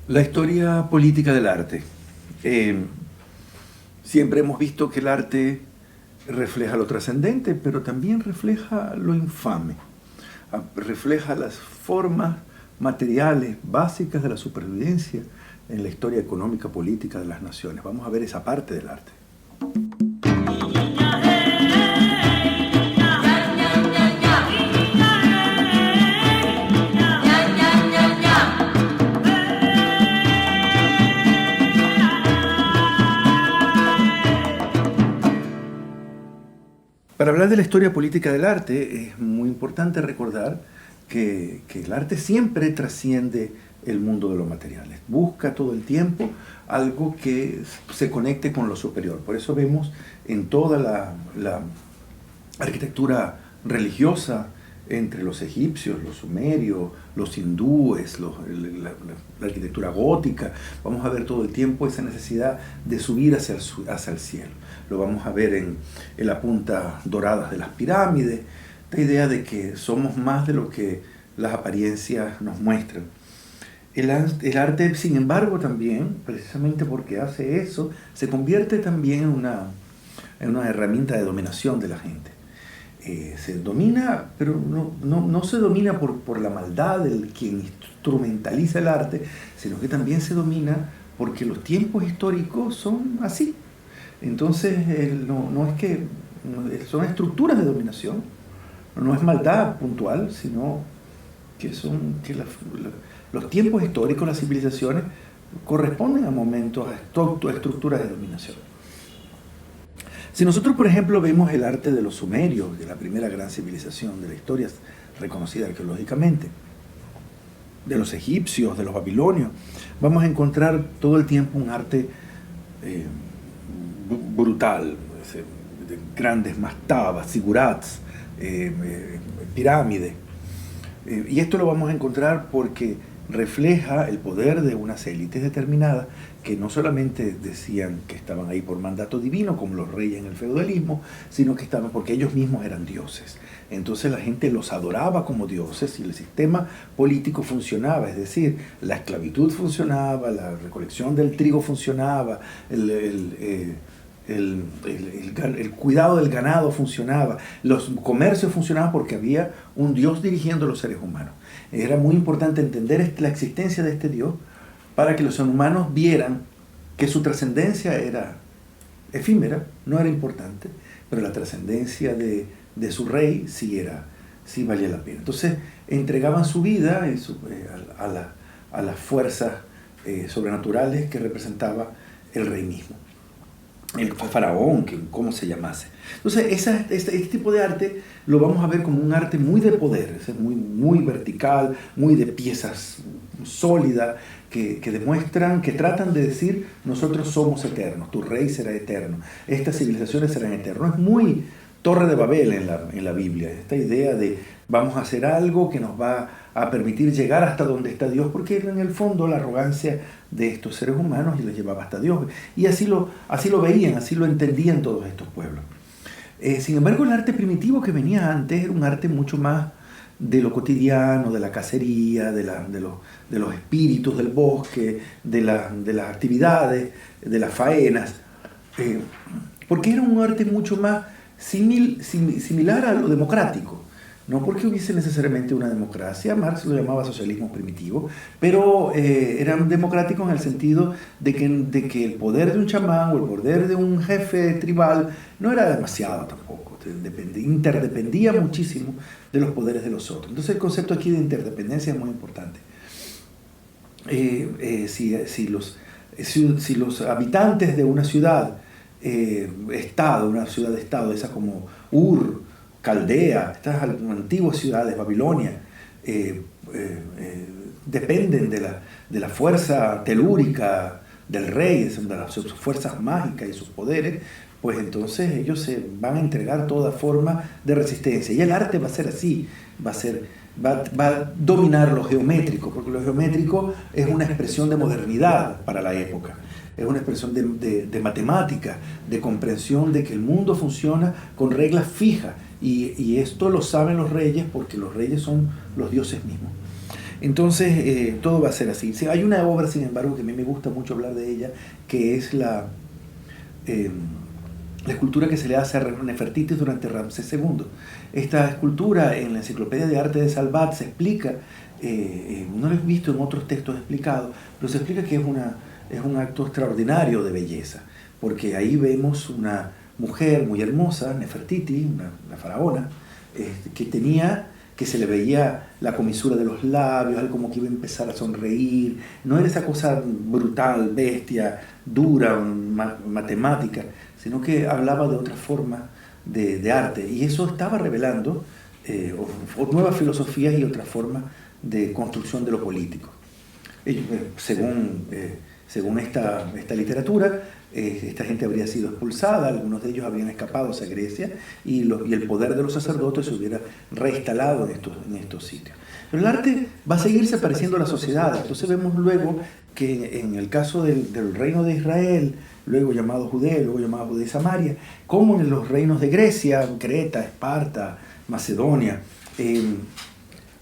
La historia política del arte. Eh, Siempre hemos visto que el arte refleja lo trascendente, pero también refleja lo infame. Refleja las formas materiales básicas de la supervivencia en la historia económica política de las naciones. Vamos a ver esa parte del arte. Para hablar de la historia política del arte, es muy importante recordar que el arte siempre trasciende el mundo de los materiales. Busca todo el tiempo algo que se conecte con lo superior. Por eso vemos en toda la arquitectura religiosa entre los egipcios, los sumerios, los hindúes, la arquitectura gótica, vamos a ver todo el tiempo esa necesidad de subir hacia el cielo. Lo vamos a ver en la punta dorada de las pirámides, esta idea de que somos más de lo que las apariencias nos muestran. El arte, sin embargo, también, precisamente porque hace eso, se convierte también en una herramienta de dominación de la gente. Se domina, pero no se domina por la maldad del quien instrumentaliza el arte, sino que también se domina porque los tiempos históricos son así. Entonces, no es que son estructuras de dominación, no es maldad puntual, sino que los tiempos históricos, las civilizaciones, corresponden a momentos, a estructuras de dominación. Si nosotros, por ejemplo, vemos el arte de los sumerios, de la primera gran civilización de la historia reconocida arqueológicamente, de los egipcios, de los babilonios, vamos a encontrar todo el tiempo un arte brutal, de grandes mastabas, zigurats, pirámides. Y esto lo vamos a encontrar porque refleja el poder de unas élites determinadas que no solamente decían que estaban ahí por mandato divino, como los reyes en el feudalismo, sino que estaban porque ellos mismos eran dioses. Entonces la gente los adoraba como dioses y el sistema político funcionaba, es decir, la esclavitud funcionaba, la recolección del trigo funcionaba, el cuidado del ganado funcionaba, los comercios funcionaban porque había un Dios dirigiendo a los seres humanos. Era muy importante entender la existencia de este Dios para que los humanos vieran que su trascendencia era efímera, no era importante, pero la trascendencia de su rey sí valía la pena. Entonces entregaban su vida a las fuerzas sobrenaturales que representaba el rey mismo, el faraón, como se llamase. Entonces, este tipo de arte lo vamos a ver como un arte muy de poder, es muy vertical, muy de piezas sólidas, que demuestran, que tratan de decir, nosotros somos eternos, tu rey será eterno, estas civilizaciones serán eternas. Es muy Torre de Babel en la Biblia, esta idea de vamos a hacer algo que nos va a permitir llegar hasta donde está Dios, porque en el fondo la arrogancia de estos seres humanos y los llevaba hasta Dios. Y así lo veían, así lo entendían todos estos pueblos. Sin embargo, el arte primitivo que venía antes era un arte mucho más de lo cotidiano, de la cacería, de los espíritus del bosque, de las actividades, de las faenas, porque era un arte mucho más similar a lo democrático. No porque hubiese necesariamente una democracia, Marx lo llamaba socialismo primitivo, pero eran democráticos en el sentido de que el poder de un chamán o el poder de un jefe tribal no era demasiado tampoco, interdependía muchísimo de los poderes de los otros. Entonces el concepto aquí de interdependencia es muy importante. Si los habitantes de una ciudad, una ciudad-estado, esa como Ur, Caldea, estas antiguas ciudades, Babilonia, dependen de la fuerza telúrica del rey, de sus fuerzas mágicas y sus poderes, pues entonces ellos se van a entregar toda forma de resistencia. Y el arte va a ser así, va a dominar lo geométrico, porque lo geométrico es una expresión de modernidad para la época. Es una expresión de matemática, de comprensión de que el mundo funciona con reglas fijas. Y esto lo saben los reyes porque los reyes son los dioses mismos. Entonces, todo va a ser así. Sí, hay una obra, sin embargo, que a mí me gusta mucho hablar de ella, que es eh, la escultura que se le hace a Nefertiti durante Ramsés II. Esta escultura en la Enciclopedia de Arte de Salvat se explica, no lo he visto en otros textos explicados, pero se explica que es un acto extraordinario de belleza, porque ahí vemos una mujer muy hermosa, Nefertiti, una faraona, que se le veía la comisura de los labios, algo como que iba a empezar a sonreír. No era esa cosa brutal, bestia, dura, matemática, sino que hablaba de otra forma de arte. Y eso estaba revelando nuevas filosofías y otras formas de construcción de lo político. Según esta literatura, esta gente habría sido expulsada, algunos de ellos habrían escapado hacia Grecia y el poder de los sacerdotes se hubiera reinstalado en estos sitios. Pero el arte va a seguirse apareciendo a la sociedad. Entonces vemos luego que en el caso del reino de Israel, luego llamado Judea, luego llamado Judea y Samaria, como en los reinos de Grecia, Creta, Esparta, Macedonia,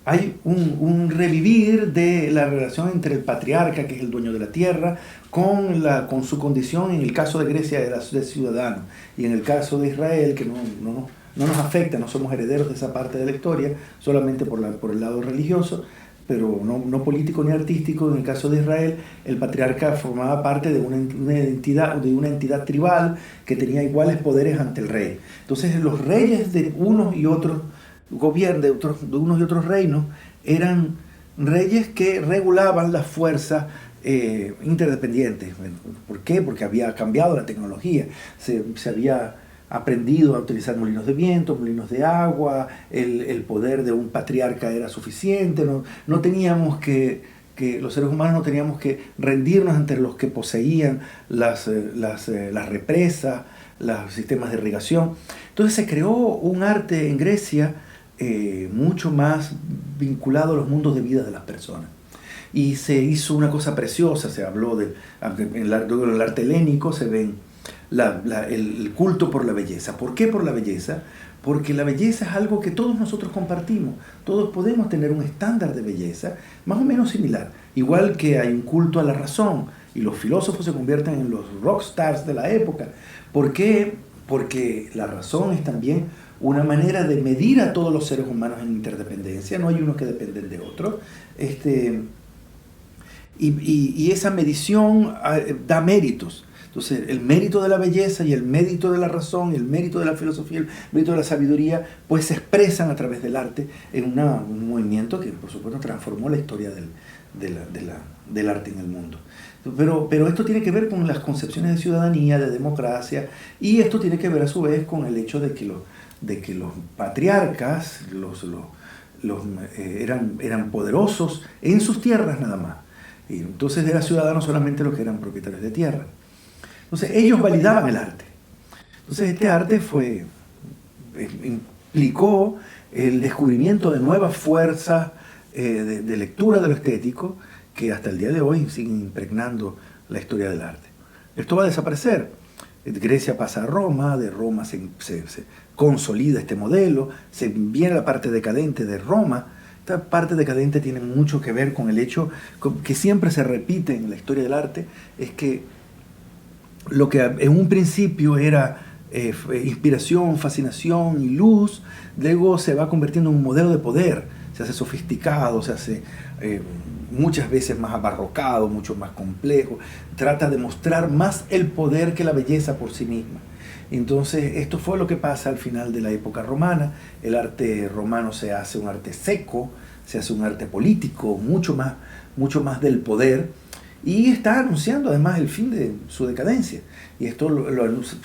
hay un revivir de la relación entre el patriarca, que es el dueño de la tierra, con su condición, en el caso de Grecia, de ciudadano, y en el caso de Israel, que no nos afecta, no somos herederos de esa parte de la historia, solamente por el lado religioso, pero no político ni artístico. En el caso de Israel, el patriarca formaba parte de una entidad tribal que tenía iguales poderes ante el rey. Entonces los reyes de unos y otros gobiernos, de unos y otros reinos, eran reyes que regulaban las fuerzas interdependientes. ¿Por qué? Porque había cambiado la tecnología, se había aprendido a utilizar molinos de viento, molinos de agua, el poder de un patriarca era suficiente, no teníamos que los seres humanos no teníamos que rendirnos ante los que poseían las represas, los sistemas de irrigación. Entonces se creó un arte en Grecia mucho más vinculado a los mundos de vida de las personas. Y se hizo una cosa preciosa, se habló en el arte helénico, se ven el culto por la belleza. ¿Por qué por la belleza? Porque la belleza es algo que todos nosotros compartimos. Todos podemos tener un estándar de belleza más o menos similar. Igual que hay un culto a la razón y los filósofos se convierten en los rockstars de la época. ¿Por qué? Porque la razón es también una manera de medir a todos los seres humanos en interdependencia. No hay unos que dependen de otros. Y esa medición da méritos. Entonces, el mérito de la belleza y el mérito de la razón, el mérito de la filosofía, el mérito de la sabiduría, pues se expresan a través del arte en un movimiento que, por supuesto, transformó la historia del arte en el mundo. Pero esto tiene que ver con las concepciones de ciudadanía, de democracia, y esto tiene que ver a su vez con el hecho de que los patriarcas eran poderosos en sus tierras nada más. Y entonces eran ciudadanos solamente los que eran propietarios de tierra. Entonces ellos validaban el arte. Entonces este arte implicó el descubrimiento de nuevas fuerzas de lectura de lo estético que hasta el día de hoy siguen impregnando la historia del arte. Esto va a desaparecer. Grecia pasa a Roma, de Roma se consolida este modelo, se viene la parte decadente de Roma. Esta parte decadente tiene mucho que ver con el hecho que siempre se repite en la historia del arte, es que lo que en un principio era inspiración, fascinación y luz, luego se va convirtiendo en un modelo de poder, se hace sofisticado, se hace muchas veces más abarrocado, mucho más complejo, trata de mostrar más el poder que la belleza por sí misma. Entonces esto fue lo que pasa al final de la época romana. El arte romano se hace un arte seco, se hace un arte político, mucho más del poder, y está anunciando además el fin de su decadencia. Y esto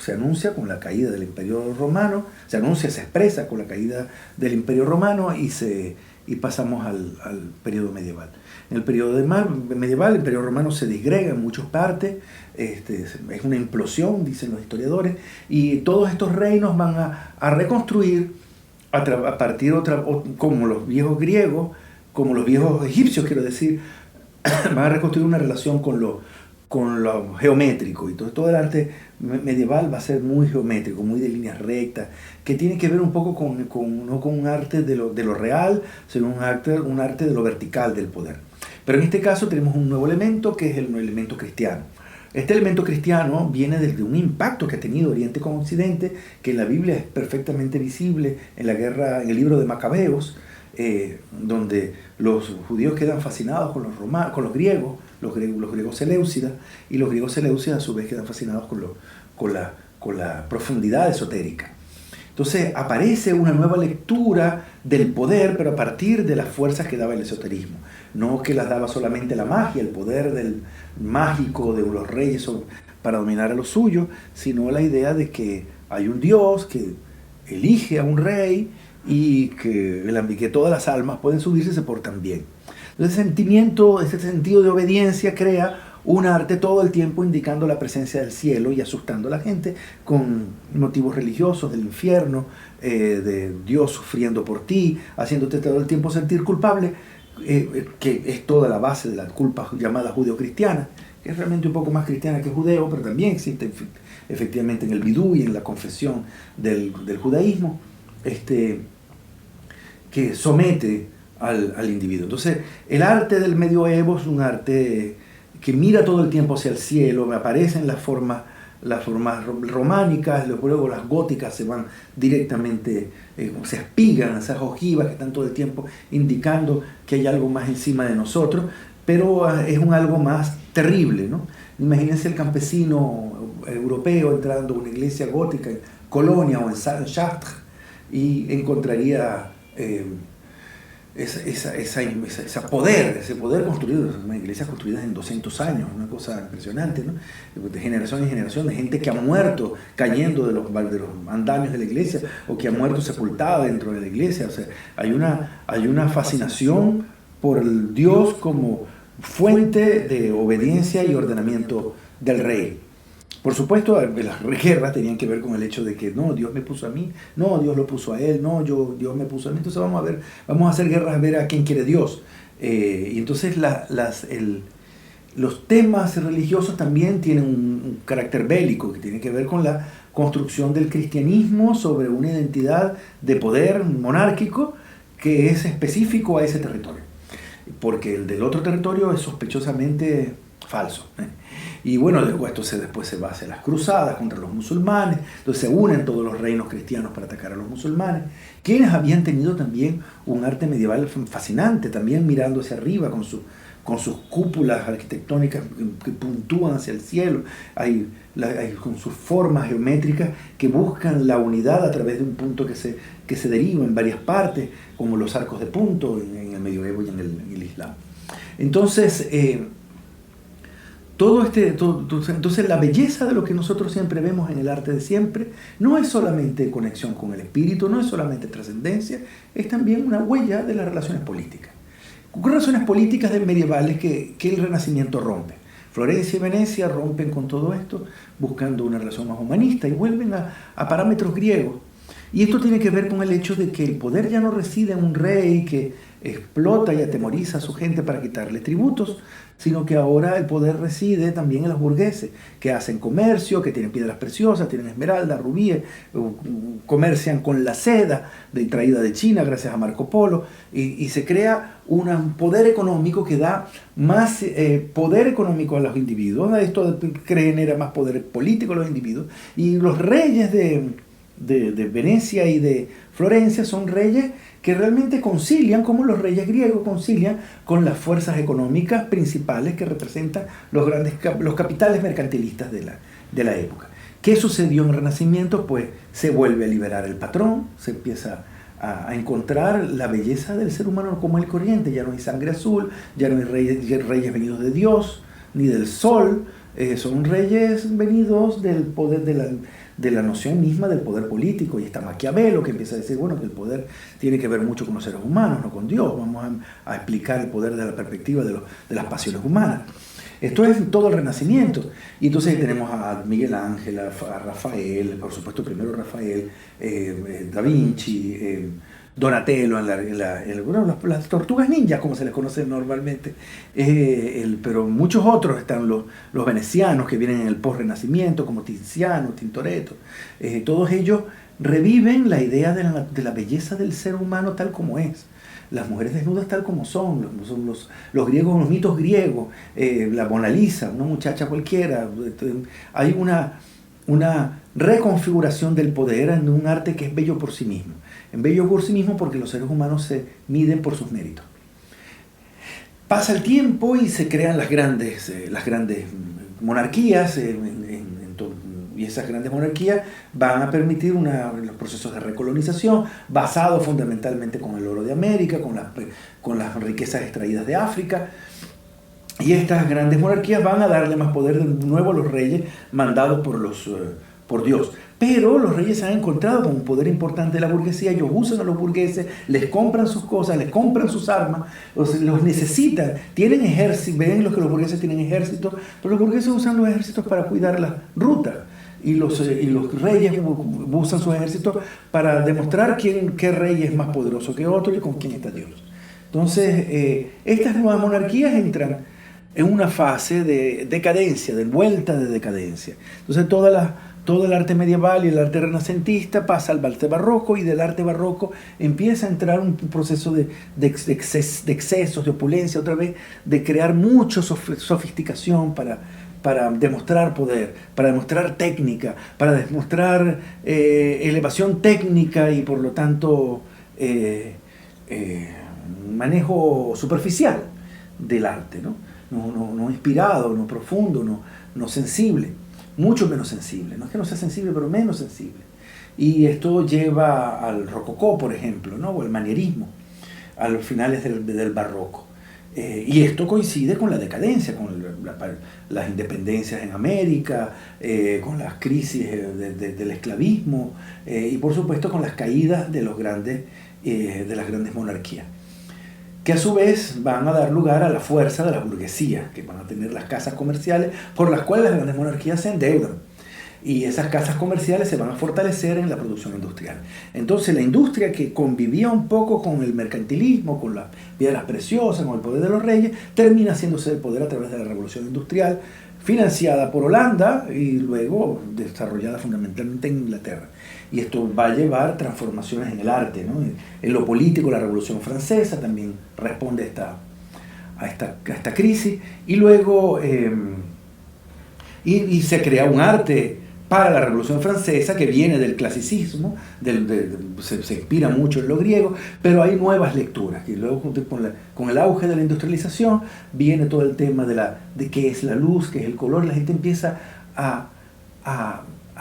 se anuncia con la caída del Imperio Romano, se expresa con la caída del Imperio Romano y pasamos al periodo medieval. En el periodo medieval, el Imperio Romano se disgrega en muchas partes, es una implosión, dicen los historiadores, y todos estos reinos van a reconstruir a partir como los viejos griegos, como los viejos egipcios, quiero decir, van a reconstruir una relación con con lo geométrico. Y todo el arte medieval va a ser muy geométrico, muy de líneas rectas, que tiene que ver un poco no con un arte de lo real, sino un arte de lo vertical del poder. Pero en este caso tenemos un nuevo elemento, que es el elemento cristiano. Este elemento cristiano viene desde un impacto que ha tenido Oriente con Occidente, que en la Biblia es perfectamente visible en en el libro de Macabeos, donde los judíos quedan fascinados con los griegos, los griegos seleucidas, y los griegos seleucidas a su vez quedan fascinados con la profundidad esotérica. Entonces aparece una nueva lectura del poder, pero a partir de las fuerzas que daba el esoterismo. No que las daba solamente la magia, el poder del mágico de los reyes para dominar a los suyos, sino la idea de que hay un Dios que elige a un rey y que todas las almas pueden subirse y se portan bien. Entonces ese sentido de obediencia crea un arte todo el tiempo indicando la presencia del cielo y asustando a la gente con motivos religiosos del infierno, de Dios sufriendo por ti, haciéndote todo el tiempo sentir culpable, que es toda la base de la culpa llamada judeo-cristiana, que es realmente un poco más cristiana que judeo, pero también existe efectivamente en el vidú y en la confesión del judaísmo, que somete al individuo. Entonces, el arte del medioevo es un arte que mira todo el tiempo hacia el cielo, aparecen las formas románicas, luego las góticas se van directamente, se espigan esas ojivas que están todo el tiempo indicando que hay algo más encima de nosotros, pero es un algo más terrible, ¿no? Imagínense el campesino europeo entrando a una iglesia gótica en Colonia o en Chartres y encontraría ese poder construido, iglesias construidas en 200 años, una cosa impresionante, ¿no? De generación en generación, de gente que ha muerto cayendo de los andamios de la iglesia, o que ha muerto sepultada dentro de la iglesia. O sea, hay una fascinación por el Dios como fuente de obediencia y ordenamiento del rey. Por supuesto, las guerras tenían que ver con el hecho de que no, Dios me puso a mí, no, Dios lo puso a él, no, Dios me puso a mí. Entonces vamos a hacer guerras a ver a quién quiere Dios. Y entonces los temas religiosos también tienen un carácter bélico, que tiene que ver con la construcción del cristianismo sobre una identidad de poder monárquico que es específico a ese territorio, porque el del otro territorio es sospechosamente falso. Y bueno, después se va hacia las cruzadas contra los musulmanes, entonces se unen todos los reinos cristianos para atacar a los musulmanes, quienes habían tenido también un arte medieval fascinante, también mirando hacia arriba con sus cúpulas arquitectónicas que puntúan hacia el cielo, con sus formas geométricas que buscan la unidad a través de un punto que se deriva en varias partes, como los arcos de punto en el medioevo y en el Islam. Entonces, entonces la belleza de lo que nosotros siempre vemos en el arte de siempre no es solamente conexión con el espíritu, no es solamente trascendencia, es también una huella de las relaciones políticas. Relaciones políticas medievales que el Renacimiento rompe. Florencia y Venecia rompen con todo esto, buscando una relación más humanista y vuelven a parámetros griegos. Y esto tiene que ver con el hecho de que el poder ya no reside en un rey que explota y atemoriza a su gente para quitarle tributos, sino que ahora el poder reside también en los burgueses, que hacen comercio, que tienen piedras preciosas, tienen esmeraldas, rubíes, comercian con la seda traída de China gracias a Marco Polo, y se crea un poder económico que da más poder económico a los individuos. Esto genera más poder político a los individuos, y los reyes de Venecia y de Florencia son reyes que realmente concilian, como los reyes griegos concilian con las fuerzas económicas principales que representan los capitales mercantilistas de la época. ¿Qué sucedió en el Renacimiento? Pues se vuelve a liberar el patrón, se empieza a encontrar la belleza del ser humano como el corriente, ya no hay sangre azul, ya no hay reyes venidos de Dios, ni del sol, son reyes venidos del poder de la noción misma del poder político. Y está Maquiavelo, que empieza a decir, bueno, que el poder tiene que ver mucho con los seres humanos, no con Dios. Vamos a explicar el poder de la perspectiva de las pasiones humanas. Esto es todo el Renacimiento. Y entonces tenemos a Miguel Ángel, a Rafael, por supuesto primero Rafael, Da Vinci, Donatello, bueno, las tortugas ninjas, como se les conoce normalmente, pero muchos otros están los venecianos que vienen en el post-renacimiento, como Tiziano, Tintoretto. Todos ellos reviven la idea de la belleza del ser humano tal como es. Las mujeres desnudas tal como son los griegos, los mitos griegos, la Mona Lisa, una muchacha cualquiera. Hay una reconfiguración del poder en un arte que es bello por sí mismo. En bello por sí mismo porque los seres humanos se miden por sus méritos. Pasa el tiempo y se crean las grandes monarquías, y esas grandes monarquías van a permitir los procesos de recolonización basados fundamentalmente con el oro de América, con las riquezas extraídas de África. Y estas grandes monarquías van a darle más poder de nuevo a los reyes mandados por Dios. Pero los reyes se han encontrado con un poder importante de la burguesía. Ellos usan a los burgueses, les compran sus cosas, les compran sus armas, los necesitan. Tienen ejército, ven que los burgueses tienen ejércitos, pero los burgueses usan los ejércitos para cuidar las rutas. Y los reyes usan sus ejércitos para demostrar qué rey es más poderoso que otro y con quién está Dios. Entonces, estas nuevas monarquías entran en una fase de decadencia, de vuelta de decadencia. Entonces todo el arte medieval y el arte renacentista pasa al arte barroco, y del arte barroco empieza a entrar un proceso de excesos, de opulencia otra vez, de crear mucha sofisticación para demostrar poder, para demostrar técnica, para demostrar elevación técnica y por lo tanto manejo superficial del arte, no inspirado, no profundo, no sensible, mucho menos sensible. No es que no sea sensible, pero menos sensible. Y esto lleva al rococó, por ejemplo, o el manierismo, a los finales del barroco. Y esto coincide con la decadencia, con las independencias en América, con las crisis del esclavismo, y por supuesto con las caídas de las grandes monarquías, que a su vez van a dar lugar a la fuerza de la burguesía, que van a tener las casas comerciales por las cuales las grandes monarquías se endeudan. Y esas casas comerciales se van a fortalecer en la producción industrial. Entonces la industria, que convivía un poco con el mercantilismo, con las piedras preciosas, con el poder de los reyes, termina haciéndose el poder a través de la revolución industrial, financiada por Holanda y luego desarrollada fundamentalmente en Inglaterra. Y esto va a llevar transformaciones en el arte, En lo político, la Revolución Francesa también responde a esta crisis. Y luego y se crea un arte para la Revolución Francesa que viene del clasicismo, se inspira mucho en lo griego, pero hay nuevas lecturas. Y luego con el auge de la industrialización viene todo el tema de qué es la luz, qué es el color. La gente empieza a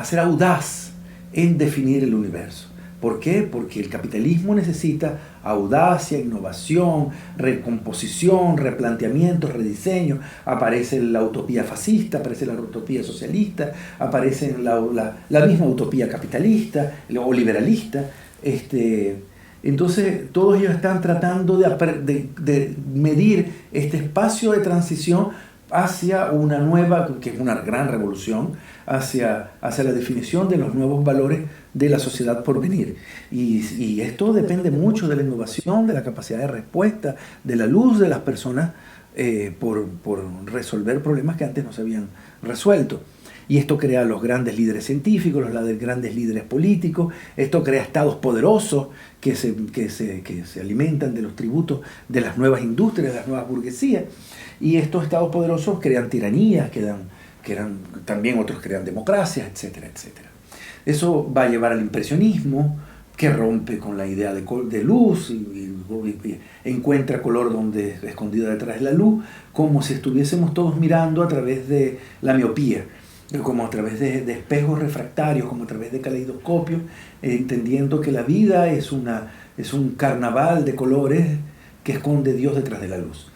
ser audaz en definir el universo. ¿Por qué? Porque el capitalismo necesita audacia, innovación, recomposición, replanteamiento, rediseño. Aparece la utopía fascista, aparece la utopía socialista, aparece la misma utopía capitalista o liberalista. Entonces todos ellos están tratando de medir este espacio de transición hacia una nueva, que es una gran revolución, hacia la definición de los nuevos valores de la sociedad por venir. Y esto depende mucho de la innovación, de la capacidad de respuesta, de la luz de las personas por resolver problemas que antes no se habían resuelto. Y esto crea los grandes líderes científicos, los grandes líderes políticos. Esto crea estados poderosos que se alimentan de los tributos de las nuevas industrias, de las nuevas burguesías. Y estos estados poderosos crean tiranías, también otros crean democracias, etcétera, etcétera. Eso va a llevar al impresionismo, que rompe con la idea de luz y encuentra color donde escondido detrás de la luz, como si estuviésemos todos mirando a través de la miopía, como a través de espejos refractarios, como a través de caleidoscopios, entendiendo que la vida es un carnaval de colores que esconde Dios detrás de la luz.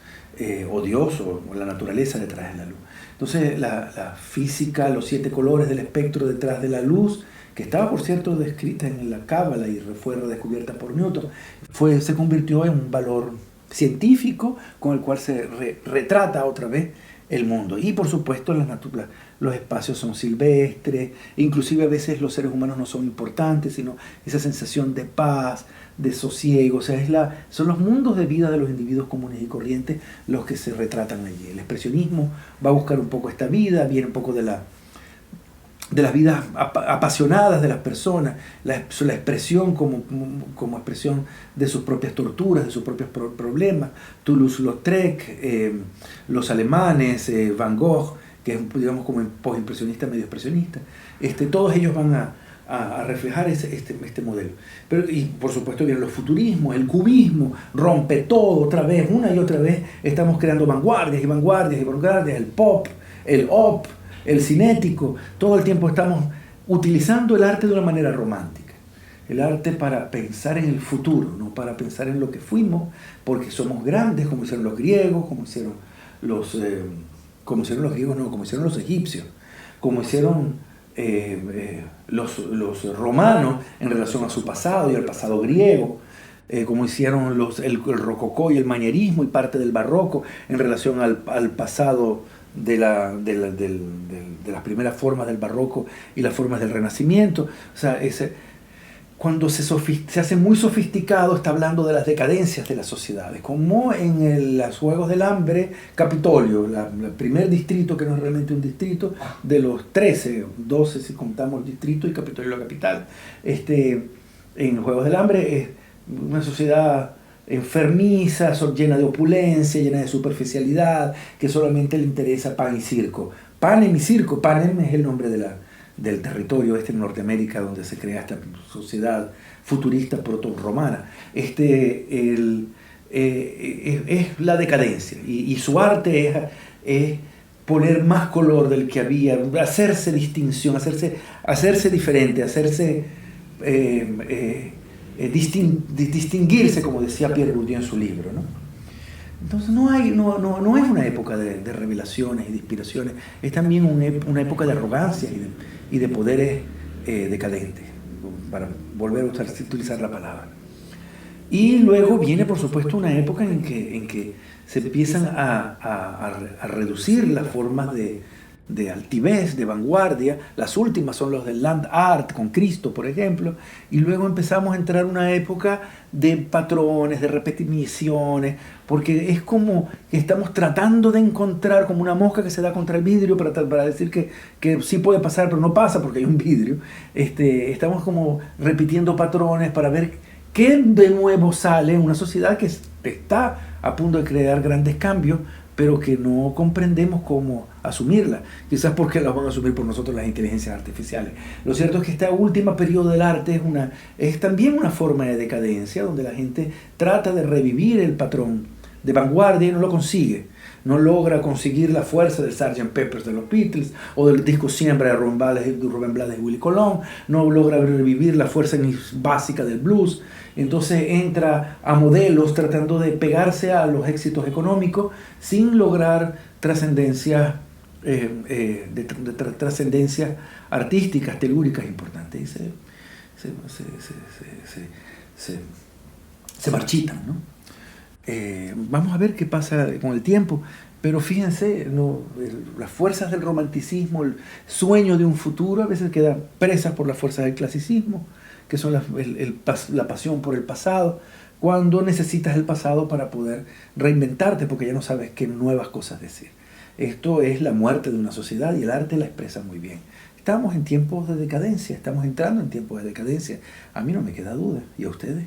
O Dios o la naturaleza detrás de la luz. Entonces la física, los 7 colores del espectro detrás de la luz, que estaba por cierto descrita en la Cábala y fue redescubierta por Newton, se convirtió en un valor científico con el cual se retrata otra vez el mundo. Y por supuesto los espacios son silvestres, inclusive a veces los seres humanos no son importantes, sino esa sensación de paz, de sosiego. O sea, son los mundos de vida de los individuos comunes y corrientes los que se retratan allí. El expresionismo va a buscar un poco esta vida, viene un poco de las vidas apasionadas de las personas, la expresión como expresión de sus propias torturas, de sus propios problemas. Toulouse-Lautrec, los alemanes, Van Gogh, que es, digamos, como postimpresionista, medio expresionista, todos ellos van a reflejar este modelo. Y por supuesto vienen los futurismos, el cubismo, rompe todo otra vez, una y otra vez, estamos creando vanguardias y vanguardias y vanguardias, el pop, el op, el cinético, todo el tiempo estamos utilizando el arte de una manera romántica. El arte para pensar en el futuro, no para pensar en lo que fuimos, porque somos grandes, como hicieron los griegos, como hicieron los egipcios, como hicieron los romanos en relación a su pasado y al pasado griego, como hicieron el rococó y el manierismo y parte del barroco en relación al pasado de las primeras formas del barroco y las formas del renacimiento. O sea, cuando se hace muy sofisticado, está hablando de las decadencias de las sociedades, como en los Juegos del Hambre, Capitolio, el primer distrito, que no es realmente un distrito, de los 13, 12 si contamos el distrito y Capitolio la capital. En Juegos del Hambre es una sociedad enfermiza, llena de opulencia, llena de superficialidad, que solamente le interesa pan y circo. Panem y circo. Panem es el nombre del territorio en Norteamérica donde se crea esta sociedad futurista proto-romana. Es la decadencia y su arte es poner más color del que había, hacerse distinción, hacerse diferente, distinguirse, como decía Pierre Bourdieu en su libro, ¿no? Entonces no es una época de revelaciones y de inspiraciones, es también una época de arrogancia y de poderes decadentes, para volver a utilizar la palabra. Y luego viene, por supuesto, una época en que se empiezan a reducir las formas de altivez, de vanguardia. Las últimas son los del land art, con Cristo, por ejemplo, y luego empezamos a entrar en una época de patrones, de repeticiones, porque es como que estamos tratando de encontrar, como una mosca que se da contra el vidrio para decir que sí puede pasar, pero no pasa porque hay un vidrio. Estamos como repitiendo patrones para ver qué de nuevo sale en una sociedad que está a punto de crear grandes cambios, pero que no comprendemos cómo asumirla, quizás porque la van a asumir por nosotros las inteligencias artificiales. Lo cierto es que este último periodo del arte es también una forma de decadencia, donde la gente trata de revivir el patrón de vanguardia y no lo consigue. No logra conseguir la fuerza del Sgt. Pepper's de los Beatles o del disco Siembra de Rubén Blades y Willie Colón, no logra revivir la fuerza básica del blues. Entonces entra a modelos tratando de pegarse a los éxitos económicos sin lograr trascendencias artísticas, telúricas importantes. Y se marchitan, ¿no? Vamos a ver qué pasa con el tiempo, pero fíjense, las fuerzas del romanticismo, el sueño de un futuro, a veces quedan presas por las fuerzas del clasicismo, que son la pasión por el pasado, cuando necesitas el pasado para poder reinventarte, porque ya no sabes qué nuevas cosas decir. Esto es la muerte de una sociedad y el arte la expresa muy bien. Estamos en tiempos de decadencia, estamos entrando en tiempos de decadencia. A mí no me queda duda, ¿y a ustedes?